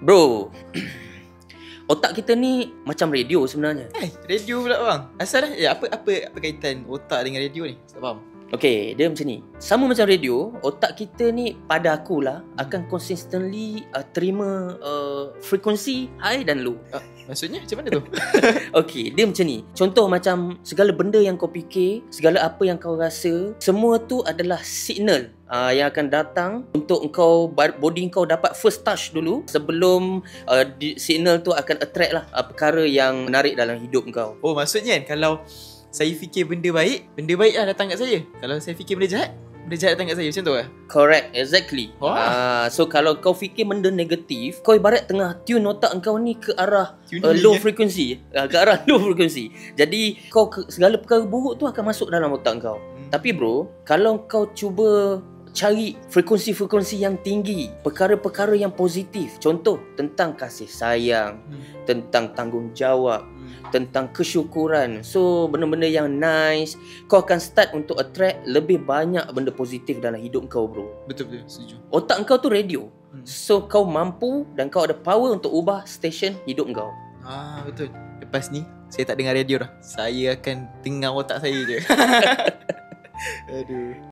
Bro, otak kita ni macam radio sebenarnya. Radio pula bang. Asal apa kaitan otak dengan radio ni? Tak faham. Okay, dia macam ni. Sama macam radio, otak kita ni pada akulah akan consistently terima frekuensi high dan low. Maksudnya macam mana tu? Okay, dia macam ni. Contoh macam segala benda yang kau fikir, segala apa yang kau rasa, semua tu adalah signal yang akan datang untuk engkau, body kau dapat first touch dulu sebelum signal tu akan attract lah perkara yang menarik dalam hidup kau. Oh, maksudnya kan kalau saya fikir benda baik lah datang kat saya. Kalau saya fikir benda jahat datang kat saya. Macam tu lah? Correct, exactly. So kalau kau fikir benda negatif, kau ibarat tengah tune otak kau ni ke arah low frequency, ke arah low frequency. Jadi segala perkara buruk tu akan masuk dalam otak kau. Tapi bro, kalau kau cuba cari frekuensi-frekuensi yang tinggi, perkara-perkara yang positif, contoh tentang kasih sayang, tentang tanggungjawab, tentang kesyukuran. So benda-benda yang nice, kau akan start untuk attract lebih banyak benda positif dalam hidup kau, bro. Betul, setuju. Otak kau tu radio. So kau mampu dan kau ada power untuk ubah stesen hidup kau. Betul. Lepas ni saya tak dengar radio dah. Saya akan dengar otak saya je. Aduh.